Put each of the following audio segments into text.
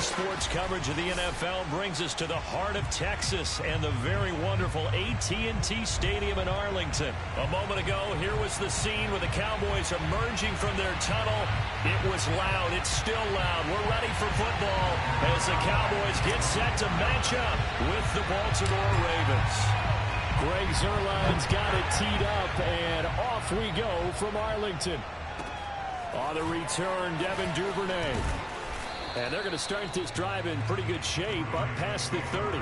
Sports coverage of the NFL brings us to the heart of Texas and the very wonderful AT&T Stadium in Arlington. A moment ago, here was the scene with the Cowboys emerging from their tunnel. It was loud. It's still loud. We're ready for football as the Cowboys get set to match up with the Baltimore Ravens. Greg Zuerlein's got it teed up, and off we go from Arlington. On the return, Devin Duvernay. And they're going to start this drive in pretty good shape, up past the 30.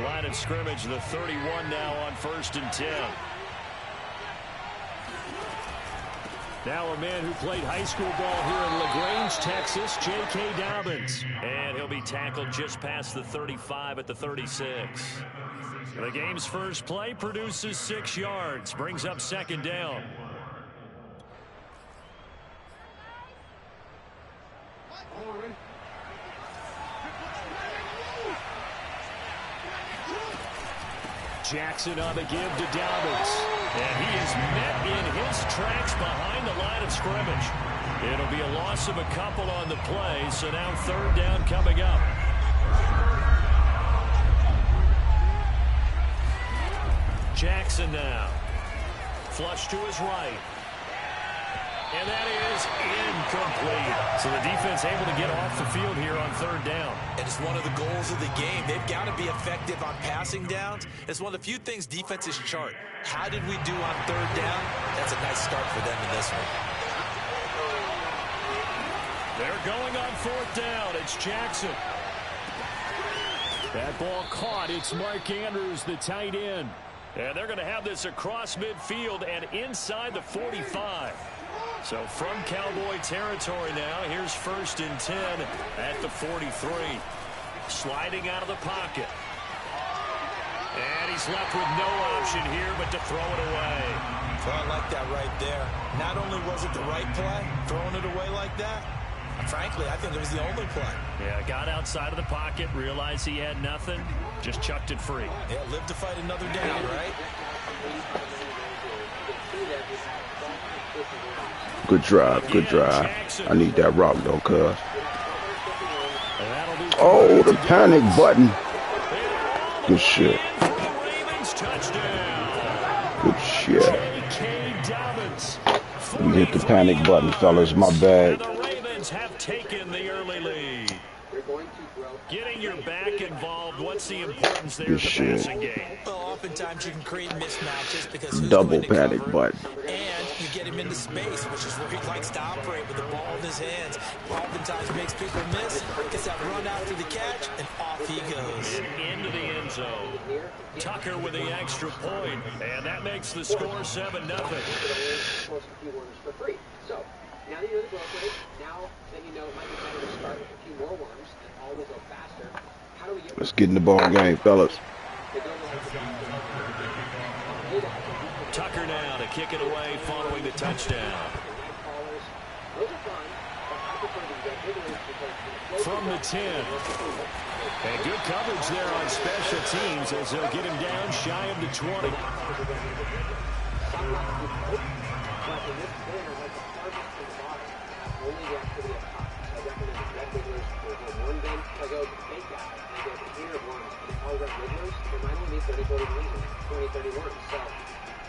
Line of scrimmage, the 31 now on 1st and 10. Now a man who played high school ball here in LaGrange, Texas, J.K. Dobbins. And he'll be tackled just past the 35 at the 36. The game's first play produces 6 yards, brings up 2nd down. Jackson on the give to Dobbins. And he is met in his tracks behind the line of scrimmage. It'll be a loss of a couple on the play, so now 3rd down coming up. Jackson now. Flush to his right. And that is incomplete. So the defense able to get off the field here on 3rd down. And it's one of the goals of the game. They've got to be effective on passing downs. It's one of the few things defenses chart. How did we do on 3rd down? That's a nice start for them in this one. They're going on 4th down. It's Jackson. That ball caught. It's Mark Andrews, the tight end. And they're going to have this across midfield and inside the 45. So from Cowboy territory now, here's 1st and 10 at the 43. Sliding out of the pocket. And he's left with no option here but to throw it away. So I like that right there. Not only was it the right play, throwing it away like that, frankly, I think it was the only play. Yeah, got outside of the pocket, realized he had nothing, just chucked it free. Yeah, live to fight another down, right? Good drive, good drive. I need that rock though, cuz. Oh, the panic button. Good shit. Good shit. You hit the panic button, fellas. My bad. The Ravens have taken the early lead. Getting your back involved, what's the importance there of the passing game? Well, oftentimes you can create mismatches because who's Double going to panic cover, button. and you get him into space, which is where he likes to operate with the ball in his hands. Oftentimes makes people miss, gets that run after the catch, and off he goes. And into the end zone. Tucker with the extra point, and that makes the score 7-0. So now that you know the growth rate, now that you know it might be better to start with a few more worms and always go faster. How do we get? Let's get in the ball game, fellas. Tucker now to kick it away following the touchdown. From the 10. And good coverage there on special teams as they'll get him down shy of the 20. So,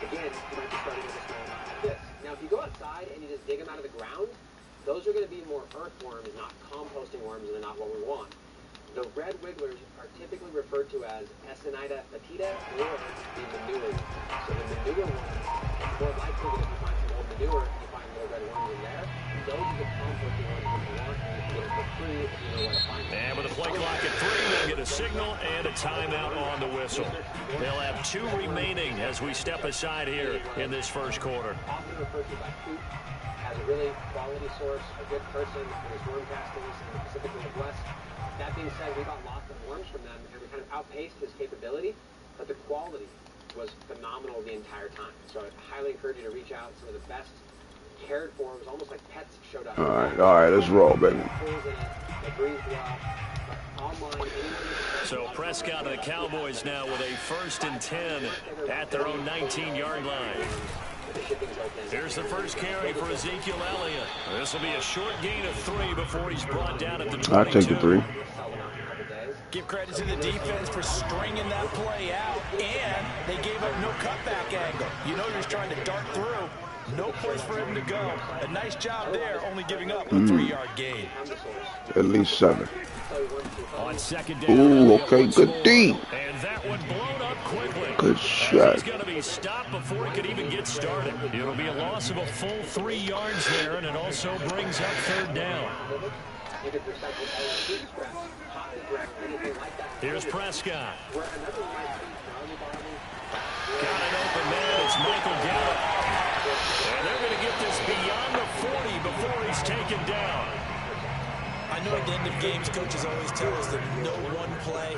again, you might be starting with a small amount like this. Now, if you go outside and you just dig them out of the ground, those are going to be more earthworms, not composting worms, and they're not what we want. The red wigglers are typically referred to as Acinita fetida or the manure worm. So the manure worm, it's more likely that if you find some old manure, you find more red worms in there. Those are the composting worms that you want, and you can get them for free if you know where to find them. And with a play clock at 3, they'll get a signal and a timeout on the whistle. They'll have 2 remaining as we step aside here in this first quarter. Often referred to by Coop as a really quality source, a good person in his worm castings in the Pacific Northwest. That being said, we got lots of worms from them, and we kind of outpaced his capability, but the quality was phenomenal the entire time. So I highly encourage you to reach out. Some of the best cared for. It was almost like pets showed up. All right, let's roll, baby. So Prescott and the Cowboys now with a 1st and 10 at their own 19-yard line. Here's the first carry for Ezekiel Elliott. This will be a short gain of 3 before he's brought down at the 22. I'll take the 3. Give credit to the defense for stringing that play out, and they gave up no cutback angle. You know, you're just trying to dart through. No place for him to go. A nice job there, only giving up a 3-yard gain. At least 7. On 2nd down. Ooh, okay, good D. And that one blown up quickly. Good shot. He's going to be stopped before he could even get started. It'll be a loss of a full 3 yards there, and it also brings up 3rd down. Here's Prescott. Got an open man. It's Michael Gallup. And they're going to get this beyond the 40 before he's taken down. I know at the end of games, coaches always tell us that no one play,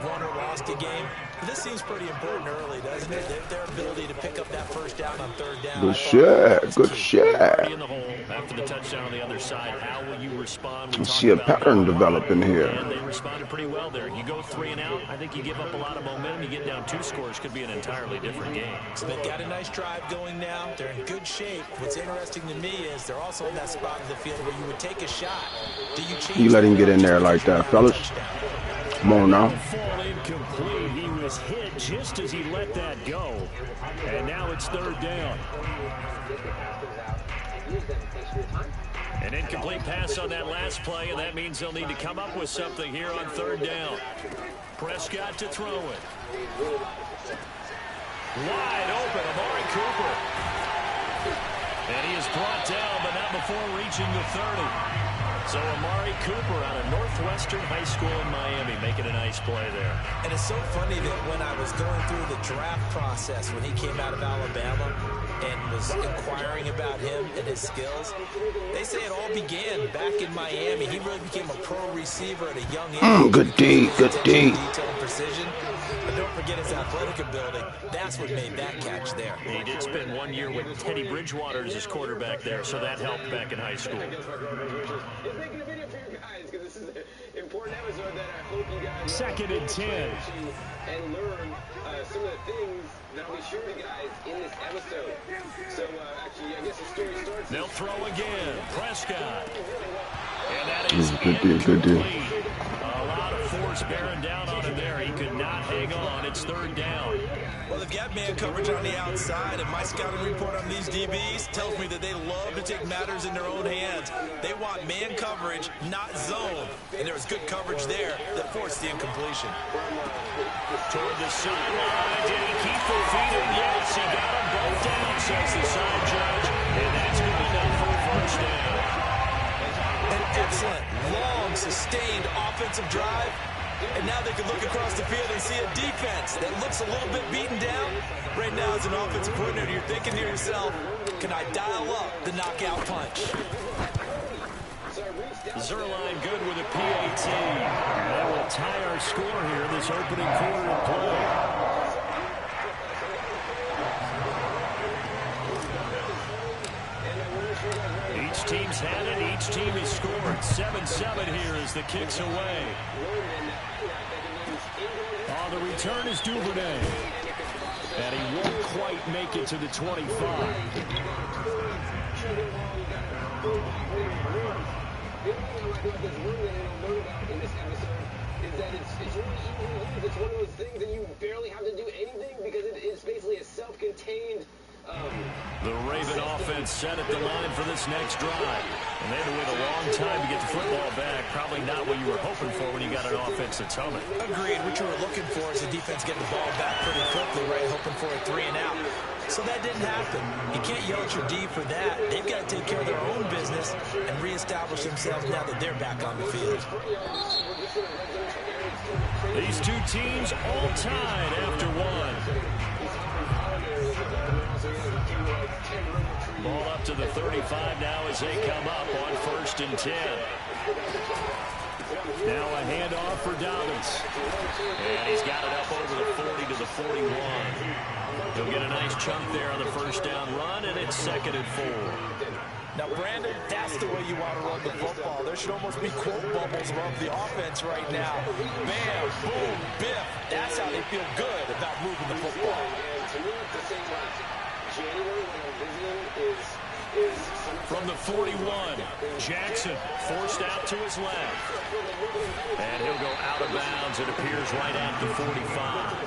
won or lost a game. But this seems pretty important early, doesn't it? Their ability to pick up that 1st down on 3rd down. Good shot. Good shot. In the hole after the touchdown on the other side. How will you respond? I see a pattern developing here. And they responded pretty well there. You go 3 and out. I think you give up a lot of momentum. You get down 2 scores. Could be an entirely different game. So they've got a nice drive going now. They're in good shape. What's interesting to me is they're also in that spot of the field where you would take a shot. Do you change? You let him get in there like that, fellas. Come on now. Fall incomplete. He was hit just as he let that go. And now it's 3rd down. An incomplete pass on that last play, and that means they'll need to come up with something here on 3rd down. Prescott to throw it. Wide open, Amari Cooper. And he is brought down, but not before reaching the 30. So Amari Cooper out of Northwestern High School in Miami making a nice play there. And it's so funny that when I was going through the draft process, when he came out of Alabama and was inquiring about him and his skills, they say it all began back in Miami. He really became a pro receiver at a young age. Good D, good D. Detail and precision. But don't forget his athletic ability. That's what made that catch there. He did spend 1 year with Teddy Bridgewater as his quarterback there, so that helped back in high school. Making a video for you guys because this is an important episode that I hope you guys 2nd and 10. and learn some of the things that I'll be showing you guys in this episode. So actually, I guess the story starts. They'll throw again. Prescott. And that is Good deal. A lot of force bearing down on him there. He could not hang on. It's 3rd down. Well, they've got man coverage on the outside, and my scouting report on these DBs tells me that they love to take matters in their own hands. They want man coverage, not zone. And there was good coverage there that forced the incompletion. Toward the sideline. Did he keep the feet in? Yes, he got them both down, says the side judge. And that's good enough for a 1st down. An excellent, long, sustained offensive drive. And now they can look across the field and see a defense that looks a little bit beaten down. Right now, as an offensive coordinator, you're thinking to yourself, can I dial up the knockout punch? Zerline good with a PAT. That will tie our score here this opening quarter of play. Each team's had it. Each team has scored. 7-7 here as the kick's away. The return is Duvernay. And he won't quite make it to the 25. It's one of those things that you barely have to do anything because it's basically a self-contained. The Raven offense set at the line for this next drive. And they had to wait a long time to get the football back. Probably not what you were hoping for when you got an offense that's humming. Agreed. What you were looking for is the defense getting the ball back pretty quickly, right? Hoping for a 3 and out. So that didn't happen. You can't yell at your D for that. They've got to take care of their own business and reestablish themselves now that they're back on the field. These two teams all tied after one. Ball up to the 35 now as they come up on 1st and 10. Now a handoff for Dobbins. And he's got it up over the 40 to the 41. He'll get a nice chunk there on the first down run, and it's 2nd and 4. Now, Brandon, that's the way you want to run the football. There should almost be quote bubbles above the offense right now. Bam, boom, biff. That's how they feel good about moving the football. From the 41, Jackson forced out to his left. And he'll go out of bounds. It appears right at the 45.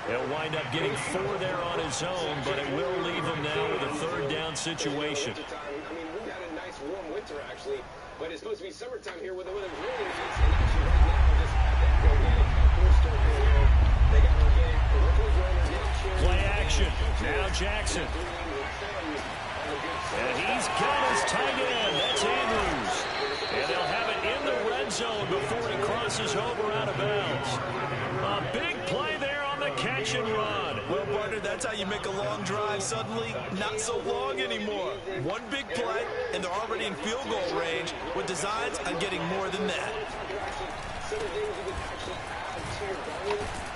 He'll wind up getting 4 there on his own, but it will leave him now with a 3rd down situation. I mean, we've had a nice warm winter, actually, but it's supposed to be summertime here with the weather's really nice. And actually, right now, just at that organic first start here, they got organic. Play action. Now Jackson. And he's got his tight end. That's Andrews. And they'll have it in the red zone before he crosses over out of bounds. A big play there on the catch and run. Well, partner, that's how you make a long drive suddenly not so long anymore. One big play, and they're already in field goal range with designs on getting more than that.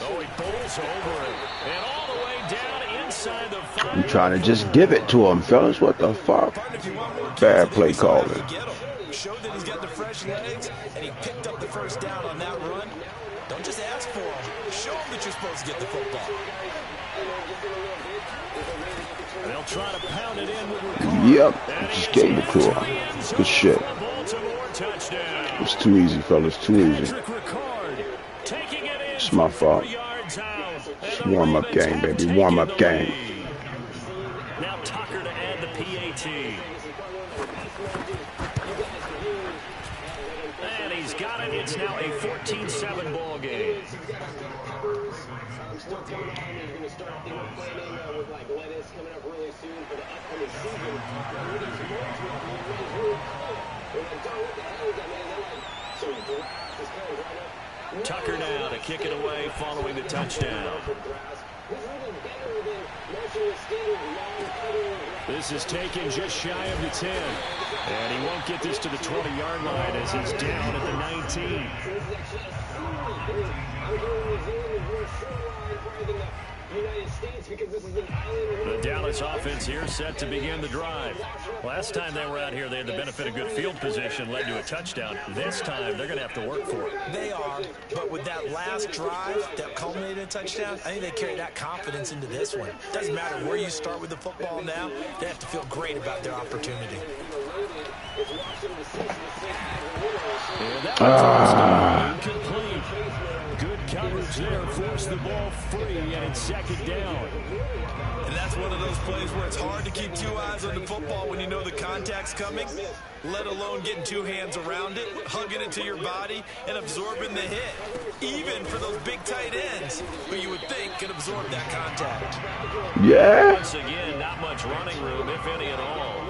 Oh, he pulls over it. And all the way down inside the 5. I'm trying to just give it to him, fellas. What the fuck? Bad play calling. Show that he's got the fresh legs, and he picked up the first down on that run. Don't just ask for him. Show him that you're supposed to get the football. They'll try to pound it in with Ricard. Yep, just gave it to him. Good shit. It's too easy, fellas. Too easy. It's my fault. It's warm-up game, baby. Warm-up game. Now Tucker to add the PAT. And he's got it. It's now a 14-7 ball game. Still coming on, he's going to start planning with like lettuce coming up really soon for the upcoming season. What he's going to really cool. We're like, Don, what the hell is that, man? They're like, some grass is kind of right up. Tucker now to kick it away following the touchdown. This is taken just shy of the 10. And he won't get this to the 20-yard line as he's down at the 19. The Dallas offense here set to begin the drive. Last time they were out here, they had the benefit of good field position, led to a touchdown. This time, they're going to have to work for it. They are, but with that last drive that culminated in a touchdown, I think they carry that confidence into this one. Doesn't matter where you start with the football now, they have to feel great about their opportunity. And that was incomplete. Good coverage there, forced the ball free, and it's 2nd down. And that's one of those plays where it's hard to keep 2 eyes on the football when you know the contact's coming, let alone getting 2 hands around it, hugging it to your body, and absorbing the hit. Even for those big tight ends, who you would think could absorb that contact. Yeah. Once again, not much running room, if any at all.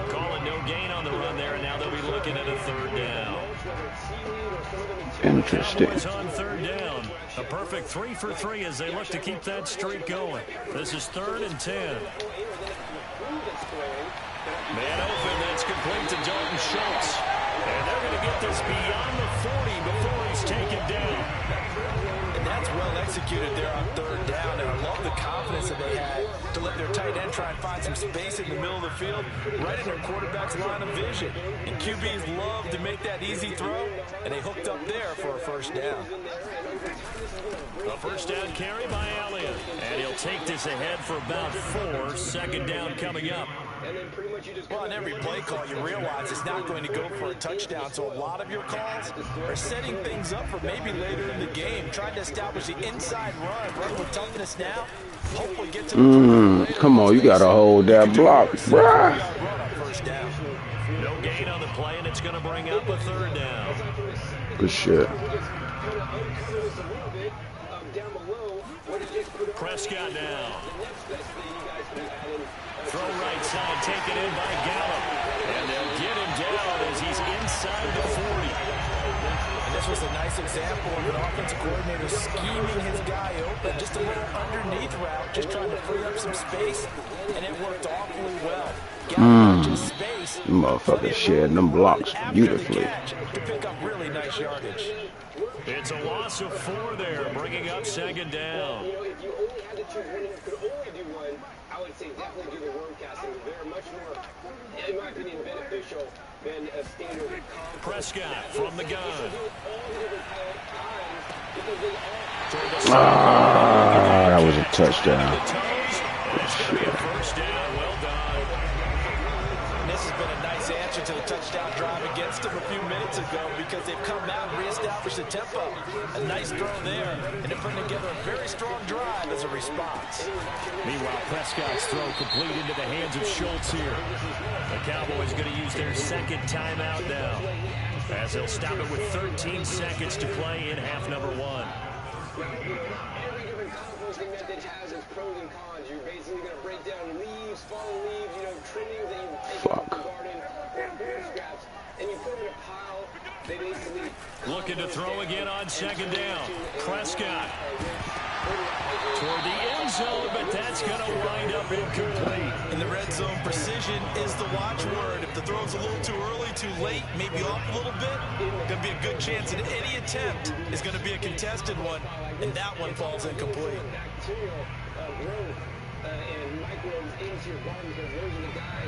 Call it no gain on the run there, and now they'll be looking at a 3rd down. Interesting. Cowboys on 3rd down. A perfect 3 for 3 as they look to keep that streak going. This is 3rd and 10. Man open, that's complete to Dalton Schultz. And they're going to get this beyond the 40 before he's taken down. And that's well executed there on 3rd down. And I love the confidence that they had to let their tight end try and find some space in the middle of the field, right in their quarterback's line of vision. And QBs love to make that easy throw, and they hooked up there for a 1st down. A 1st down carry by Elliott. And he'll take this ahead for about 4. 2nd down coming up. Well, on every play call, you realize it's not going to go for a touchdown. So a lot of your calls are setting things up for maybe later in the game, trying to establish the inside run with toughness now. Hopefully get to the come on, you got to hold that block, bruh. No gain on the play, and it's going to bring up a 3rd down. Good shit. Prescott now. Throw right side, taken in by Gallup. And they'll get him down as he's inside the 40. And This was a nice example of an offensive coordinator scheming his guy open. Just a little underneath route, just trying to free up some space, and it worked awfully well. Space, motherfucker shared them blocks beautifully. To pick up really nice yardage. It's a loss of 4 there, bringing up second down. You know, if you only had to choose one, you could only do one, I would say definitely do the worm casting. They're much more, in my opinion, beneficial than a standard. Prescott from the gun. That was a touchdown. First down, well done. And this has been a nice answer to the touchdown drive against them a few minutes ago because they've come out and reestablished the tempo. A nice throw there, and they're putting together a very strong drive as a response. Meanwhile, Prescott's throw complete into the hands of Schultz here. The Cowboys going to use their second timeout now, as they'll stop it with 13 seconds to play in half number 1. Every different composting method has its pros and cons. You're basically going to break down leaves, fallen leaves, you know, trimmings that you take out of the garden, or bird scraps, and you put them in a pile. They basically looking to throw again on second down. Prescott toward the end zone, but that's going to wind up incomplete. In the red zone, precision is the watchword. If the throw's a little too early, too late, maybe off a little bit, going to be a good chance that any attempt is going to be a contested one, and that one falls incomplete.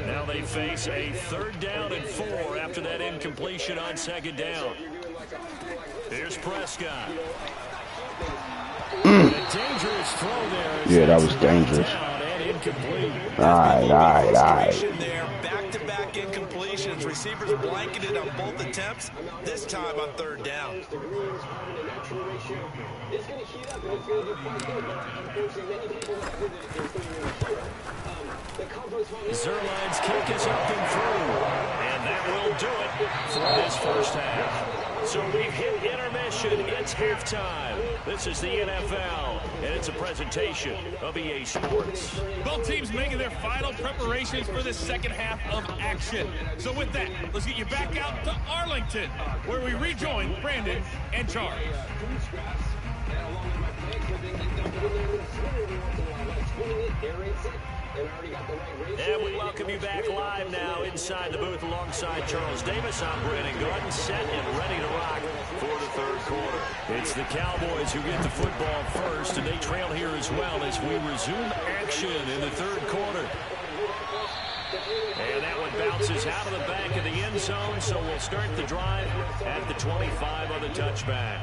Now they face a 3rd down and 4 after that incompletion on second down. Here's Prescott. A dangerous throw there. Yeah, that was dangerous. All right. Back-to-back incompletions. Receivers blanketed on both attempts, this time on 3rd down. It's going to heat up and it's going to do quite good, but unfortunately many people that did it, it's going to be here. Zerline's kick is up and through, and that will do it for this first half. So we've hit intermission. It's halftime. This is the NFL, and it's a presentation of EA Sports. Both teams making their final preparations for the second half of action. So with that, let's get you back out to Arlington, where we rejoin Brandon and Charles. And we welcome you back live now inside the booth alongside Charles Davis. I'm Brandon Garden, set and ready to rock for the 3rd quarter. It's the Cowboys who get the football first, and they trail here as well as we resume action in the 3rd quarter. And that one bounces out of the back of the end zone, so we'll start the drive at the 25 on the touchback.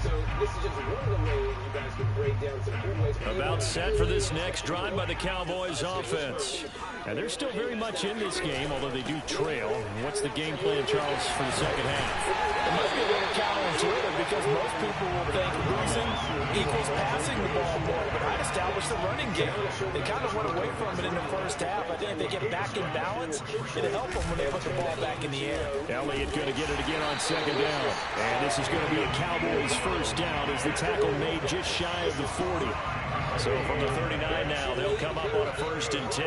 So this is just one of the ways you guys can break down some good ways. About set for this next drive by the Cowboys offense. And they're still very much in this game, although they do trail. What's the game plan, Charles, for the second half? It might be a little counterintuitive because most people will think losing equals passing the ball more, but I'd establish the running game. They kind of went away from it in the first half. I think if they get back in balance, it'll help them when they put the ball back in the air. Elliott going to get it again on second down. And this is going to be a Cowboys first down as the tackle made just shy of the 40. So from the 39 now, they'll come up on a 1st and 10.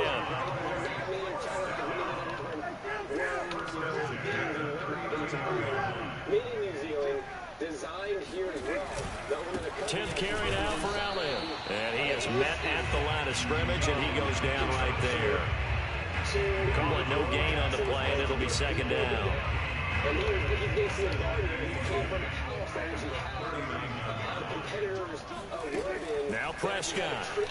10th carry now for Elliott. And he is met at the line of scrimmage, and he goes down right there. Call it no gain on the play, and it'll be second down. Now Prescott. Over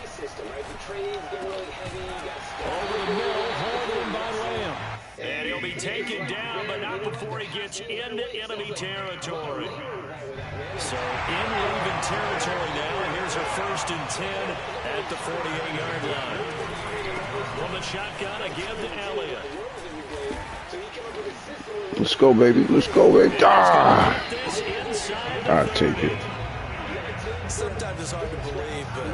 the middle, hauled in by Lamb. And he'll be taken down, but not before he gets into enemy territory. So in Raven territory now, and here's a 1st and 10 at the 48-yard line. From the shotgun, a give to Elliott. Let's go, baby. Let's go, baby. I'll take it. Sometimes it's hard to believe, but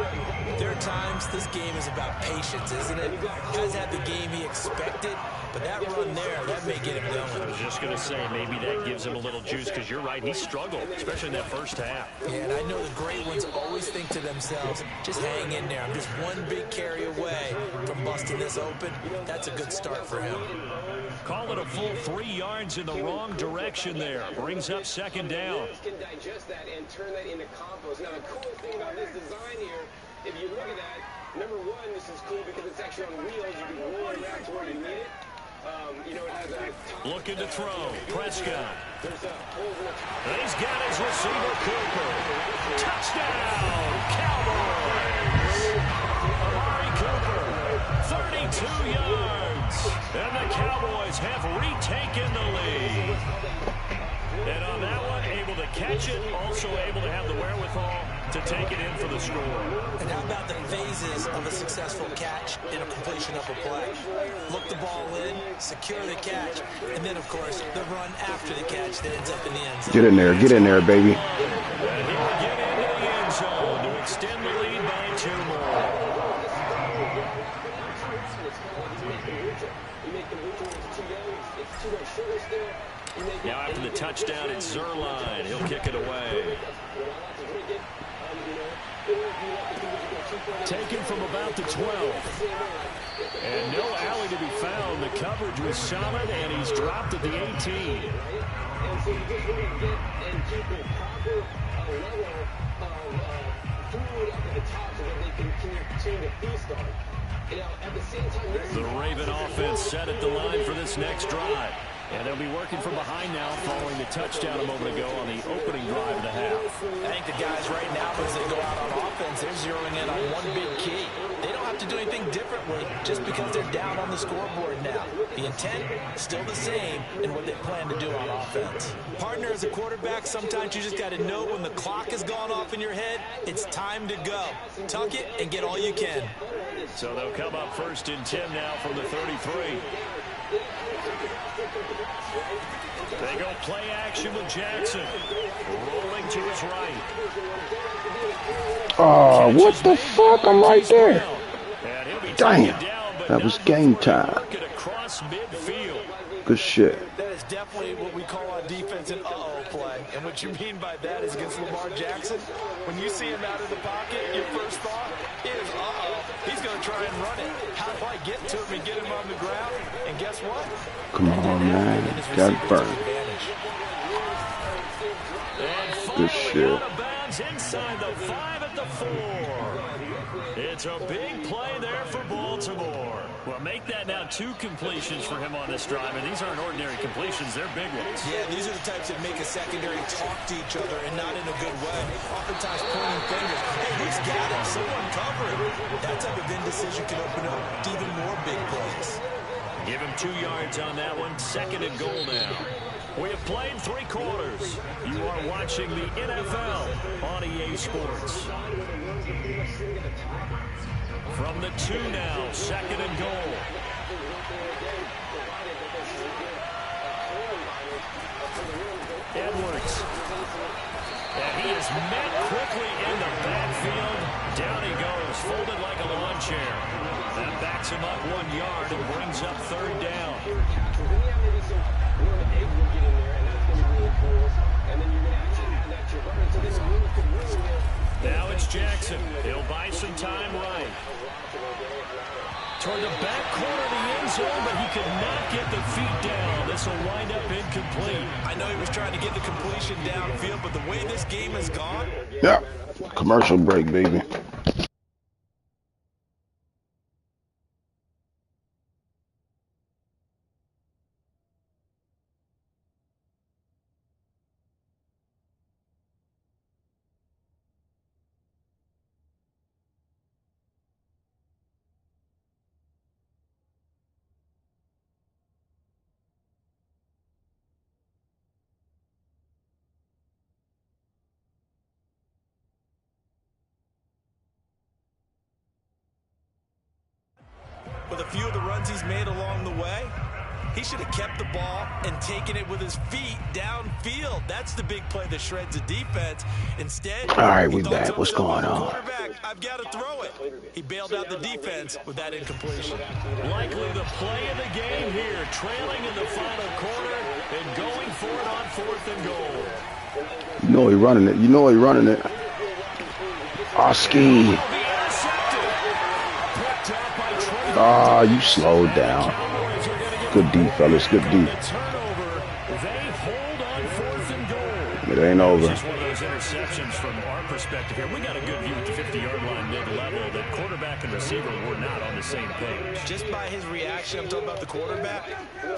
there are times this game is about patience, isn't it? Guys had the game he expected, but that run there, that may get him going. I was just going to say, maybe that gives him a little juice, because you're right, he struggled, especially in that first half. Yeah, and I know the great ones always think to themselves, just hang in there. I'm just one big carry away from busting busting this open, that's a good start for him. Call it a full 3 yards in the wrong direction there. Brings up second down. Can digest that and turn that into compost. Now, the cool thing about this design here, if you look at that, number one, this is cool because it's actually on wheels. You can roll it back to where you need it. You know, it has a looking to throw. Prescott. There's a hole in the top. And he's got his receiver, Cooper. Touchdown, Cowboys. Amari Cooper, 32 yards. And the Cowboys have retaken the lead. And on that one, able to catch it, also able to have the wherewithal to take it in for the score. And how about the phases of a successful catch and a completion of a play? Look the ball in, secure the catch, and then, of course, the run after the catch that ends up in the end zone. Get in there, baby. And he'll get into the end zone to extend the lead by 2 more. Now after the touchdown, it's Zerline. He'll kick it away. Taken from about the 12. And no alley to be found. The coverage was solid, and he's dropped at the 18. And so you just want to get and keep a proper level of food up at the top so that they can continue to feast on. You know, at the same time, the Raven offense set at the line for this next drive. And they'll be working from behind now following the touchdown a moment ago on the opening drive of the half. I think the guys right now, as they go out on offense, they're zeroing in on one big key. They don't have to do anything differently just because they're down on the scoreboard now. The intent is still the same in what they plan to do on offense. Partner, as a quarterback, sometimes you just got to know when the clock has gone off in your head, it's time to go. Tuck it and get all you can. So they'll come up 1st and 10 now from the 33. They go play action with Jackson. Rolling to his right. Oh, what the fuck? I'm right there. Damn. That was game time. Good shit. That is definitely what we call on defense an uh-oh play. And what you mean by that is against Lamar Jackson, when you see him out of the pocket, your first thought is, uh-oh, he's going to try and run it. How do I get to him and get him on the ground? And guess what? Come on, man. Got burned. Good shit. Inside the 5 at the 4. It's a big play there for Baltimore. Well, make that now 2 completions for him on this drive, and these aren't ordinary completions. They're big ones. Yeah, these are the types that make a secondary talk to each other and not in a good way. Oftentimes pointing fingers. Hey, who's got him? Someone cover him. That type of indecision can open up to even more big plays. Give him 2 yards on that one. 2nd and goal now. We have played 3 quarters. You are watching the NFL on EA Sports. From the 2 now, 2nd and goal. Edwards. And he is met quickly in the backfield. Down he goes, folded like a lawn chair. That backs him up 1 yard and brings up 3rd down. Now it's Jackson. He'll buy some time right. Toward the back corner of the end zone, but he could not get the feet down. This will wind up incomplete. I know he was trying to get the completion downfield, but the way this game has gone. Yeah. Commercial break, baby. With a few of the runs he's made along the way, he should have kept the ball and taken it with his feet downfield. That's the big play that shreds the defense. Instead, all right, we back. What's going on? I've got to throw it. He bailed out the defense with that incompletion. Likely the play of the game here, trailing in the final quarter and going for it on 4th and goal. You know he running it. You know he running it. Oski. Picked up by Ah, you slowed down. Good D, fellas. Good D. It ain't over. Just one of those interceptions from our perspective here. We got a good view at the 50-yard line mid-level that quarterback and receiver were not on the same page. Just by his reaction, I'm talking about the quarterback,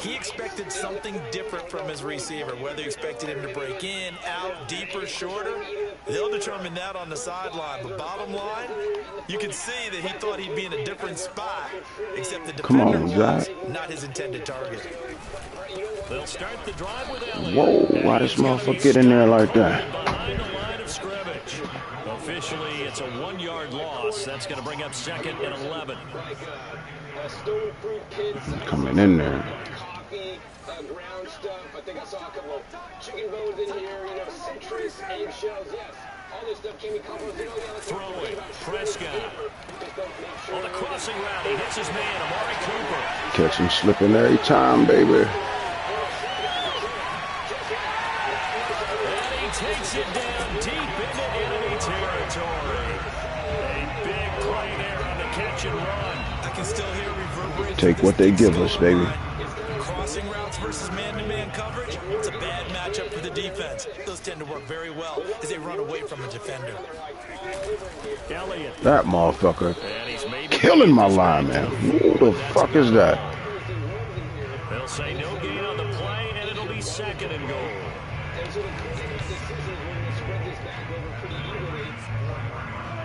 he expected something different from his receiver, whether he expected him to break in, out, deeper, shorter. They'll determine that on the sideline. But bottom line, you can see that he thought he'd be in a different spot, except the defender was not his intended target. They'll start the drive with Elliott. Whoa, why this motherfucker get in there like that? Behind the line of scrimmage. Officially, it's a 1-yard loss. That's going to bring up 2nd and 11. Coming in there. Coffee, ground stuff. I think I saw a couple of chicken bones in here, you know, citrus, eggshells, yes. All this stuff can be composted. Oh, yeah, throwing, Prescott. On the crossing route, he hits his man, Amari Cooper. Catch him slipping every time, baby. Takes it down deep into enemy territory. A big play there on the catch and run. I can still hear reverberation. Take what they give us, baby. Crossing routes versus man-to-man coverage, it's a bad matchup for the defense. Those tend to work very well as they run away from a defender. Elliott. That motherfucker killing my line, man. Who the fuck is that? They'll say no gain on the play, and it'll be 2nd and goal. And so the decision when you spread this back over pretty evenly,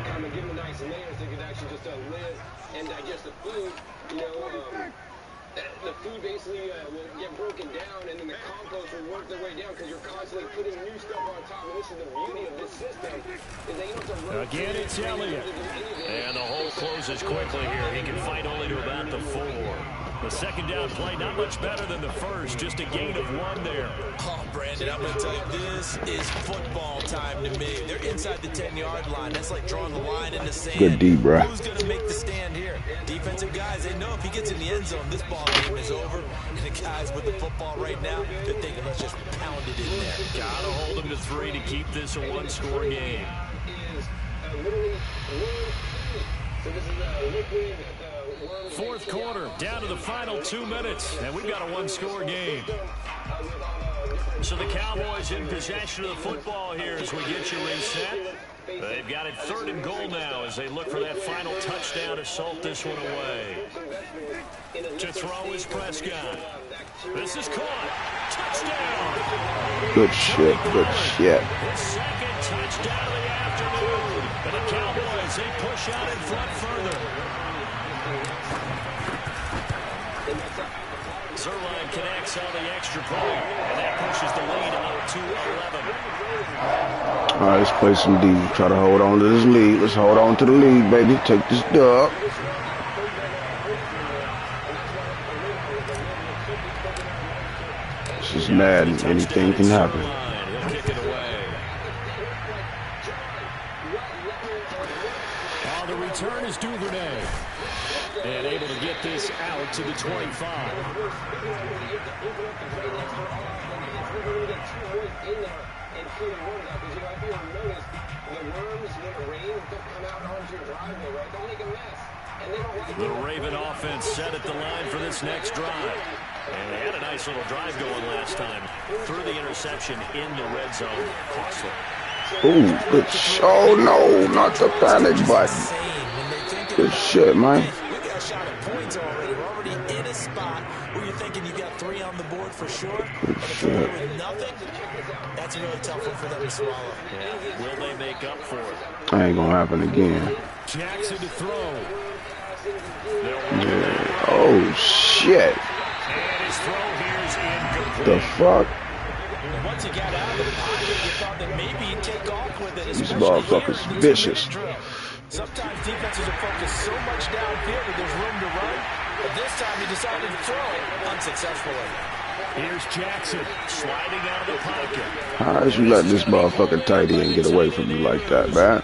kind of give them a nice layer so they could actually just live and digest the food. You know, the food basically will get broken down, and then the compost will work their way down because you're constantly putting new stuff on top. And this is the beauty of this system is that you don't have to run. Again, it's Elliott. And the hole closes quickly here. He can fight only to about the 4. The 2nd down play, not much better than the first. Just a gain of 1 there. Oh, Brandon, I'm going to tell you, this is football time to me. They're inside the 10-yard line. That's like drawing the line in the sand. Good D, bro. Who's going to make the stand here? Defensive guys, they know if he gets in the end zone, this ball game is over. And the guys with the football right now, they're thinking, let's just pound it in there. Gotta hold them to 3 to keep this a 1-score game. So this is a liquid. 4th quarter, down to the final 2 minutes, and we've got a 1-score game. So the Cowboys in possession of the football here as we get you reset. They've got it 3rd and goal now as they look for that final touchdown to salt this one away. To throw is Prescott. This is caught. Touchdown. Good shit, good shit. His 2nd touchdown of the afternoon. And the Cowboys, they push out in front further. Zerline connects on the extra point, and that pushes the lead up to 11. All right, let's play some D. Try to hold on to this lead. Let's hold on to the lead, baby. Take this dub. This is Madden. Anything can happen. He'll kick it away. The return is Duvernay. And able to get this out to the 25. The Raven offense set at the line for this next drive. And they had a nice little drive going last time. Through the interception in the red zone. Costly. Ooh, good. Oh, no, not the panic button. Good shit, man. We got shot at points already. We're already in a spot where you're thinking you got 3 on the board for sure. Good shit. With nothing, that's a really tough one for them to swallow. Yeah. Will they make up for it? Ain't gonna happen again. Jackson to throw. Yeah. Oh, shit. And his throw here is incomplete. The fuck? Once he got out of the pocket, you thought that maybe he'd take off with it. These motherfuckers vicious. Sometimes defenses are focused so much downfield that there's room to run. But this time he decided to throw it unsuccessfully. Here's Jackson sliding out of the pocket. How did you let this motherfucking tight end get away from you like that, man?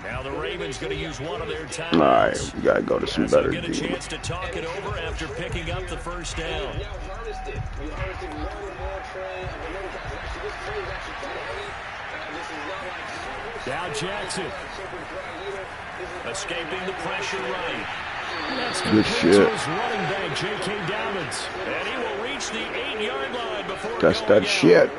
Now the Ravens going to use one of their timeouts. All right, we gotta go to some better get a defense. chance to talk it over after picking up the first down. Now Jackson escaping the pressure right. Good shit. Running back J.K. Dobbins, and he will reach the 8-yard line before That's going that out. shit.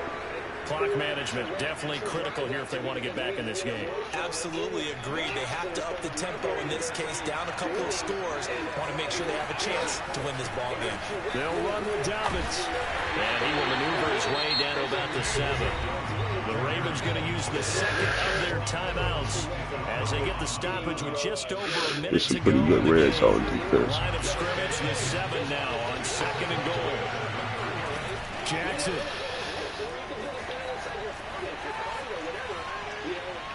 Clock management definitely critical here if they want to get back in this game. Absolutely agree. They have to up the tempo in this case, down a couple of scores. Want to make sure they have a chance to win this ball game. They'll run with Dobbins, and he will maneuver his way down to about the 7. The Ravens going to use the second of their timeouts as they get the stoppage with just over a minute It's to a pretty go. good red zone defense. Line of scrimmage, the 7 now on 2nd and goal. Jackson.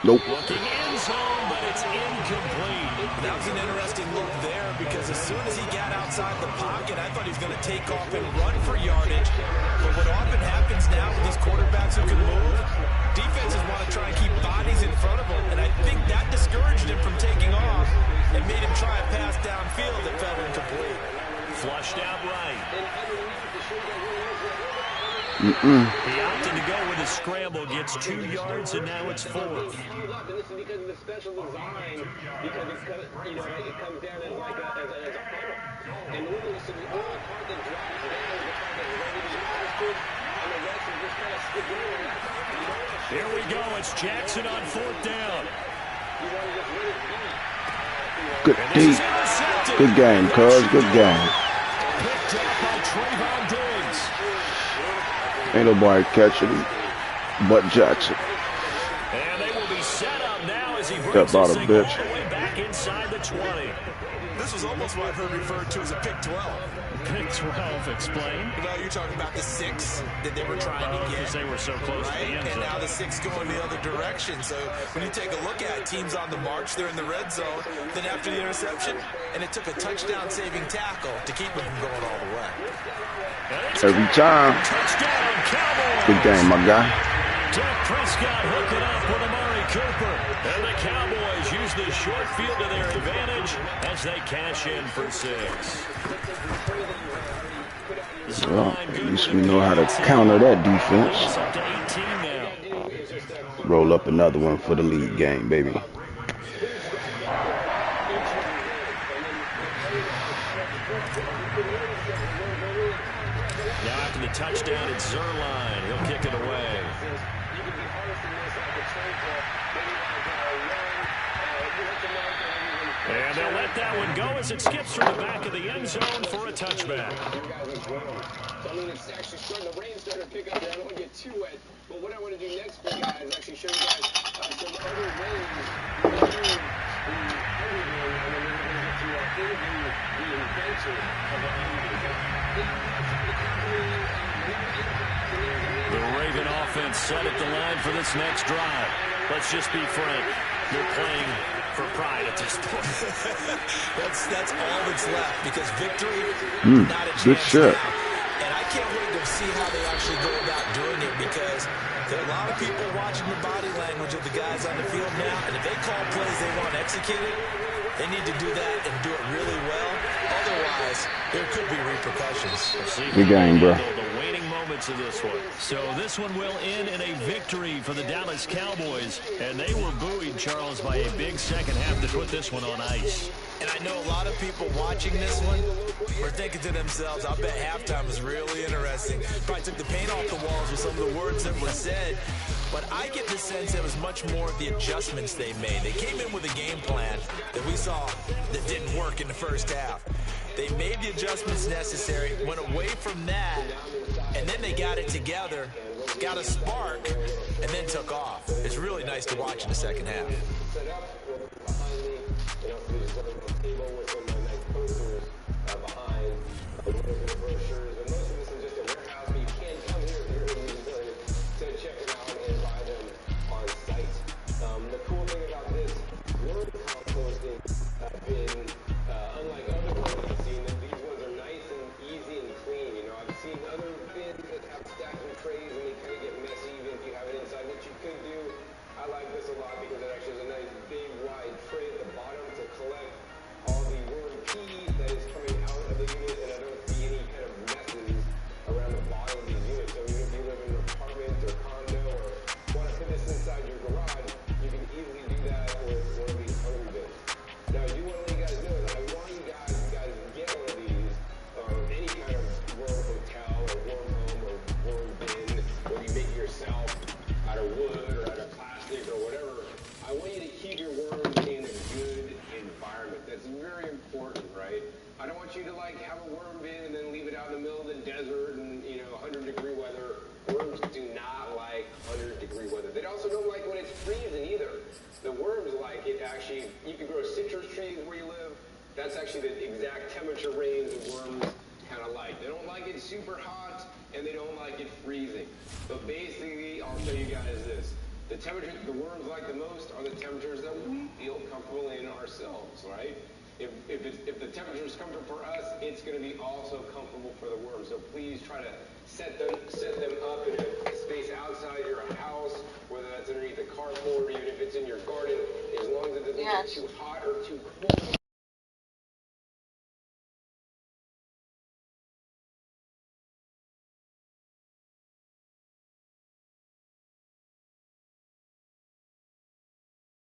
Nope. Looking in zone, but it's incomplete. That was an interesting look there because as soon as he got outside the pocket, I thought he was going to take off and run for yardage. But what often happens now with these quarterbacks who can move, defenses want to try and keep bodies in front of them. And I think that discouraged him from taking off and made him try a pass downfield that fell incomplete. Flushed out right. Mm-mm. He opted to go with a scramble, gets 2 yards, and now it's 4th. And this is because of the special design, because it's it comes down as like a funnel. And literally, so the only part that drops down is the part that's ready to be posted, and the rest is just kind of sticking in. Here we go. It's Jackson on 4th down. Good deep. Good game, cuz. Good game. Picked up by Trayvon Diggs. Ain't nobody catching him but Jackson. And they will be set up now as he brings That about this a thing bitch. all the way back inside the 20. This was almost what I've heard referred to as a pick 12. Pick 12, explain. You know, you're talking about the 6 that they were trying to get. Because they were so close to the Right, end and zone. now the 6 going the other direction. So when you take a look at it, teams on the march, they're in the red zone. Then after the interception, and it took a touchdown-saving tackle to keep them from going all the way. Every time. Touchdown, Cowboys. Good game, my guy. Dak Prescott hooking up with Amari Cooper. And the Cowboys use the short field to their advantage as they cash in for 6. Well, at least we know how to counter that defense. It's up to 18 now. Roll up another one for the lead game, baby. Now after the touchdown, it's Zerline. He'll kick it away. And they'll let that one go as it skips through the back of the end zone for a touchback. I mean, it's actually starting, the rain started to pick up there. I don't want to get too wet, but what I want to do next for you guys is actually show you guys some other ways to do the everything, and then we're going to get to interview the inventor of the The Raven offense set at the line for this next drive. Let's just be frank. They're playing for pride at this point. that's all that's left because victory, not a chance Good shit. now. And I can't wait to see how they actually go about doing it because there are a lot of people watching the body language of the guys on the field now, and if they call plays they want executed, they need to do that and do it really well. Otherwise, there could be repercussions. Good game, bro. The waning moments of this one. So this one will end in a victory for the Dallas Cowboys, and they were buoyed, Charles, by a big second half to put this one on ice. And I know a lot of people watching this one were thinking to themselves, I bet halftime was really interesting. Probably took the paint off the walls with some of the words that were said. But I get the sense it was much more of the adjustments they made. They came in with a game plan that we saw that didn't work in the first half. They made the adjustments necessary, went away from that, and then they got it together, got a spark, and then took off. It's really nice to watch in the second half. The cool thing about this word composting have been unlike other ones I've seen. That these ones are nice and easy and clean. You know, I've seen other bins that have stacks and trays and they kind of get messy even if you have it inside. What you could do, I like this a lot because it actually has a nice big wide tray at the bottom to collect all the word P that is coming out of the unit, and I don't see any kind like have a worm bin and then leave it out in the middle of the desert and, 100-degree weather. Worms do not like 100-degree weather. They also don't like when it's freezing either. The worms like it actually, you can grow citrus trees where you live. That's actually the exact temperature range the worms kind of like. They don't like it super hot and they don't like it freezing. But basically, I'll show you guys this. The temperatures the worms like the most are the temperatures that we feel comfortable in ourselves, right? If the temperature is comfortable for us, it's going to be also comfortable for the worms. So please try to set them up in a space outside your house, whether that's underneath a carport or even if it's in your garden, as long as it doesn't get too hot.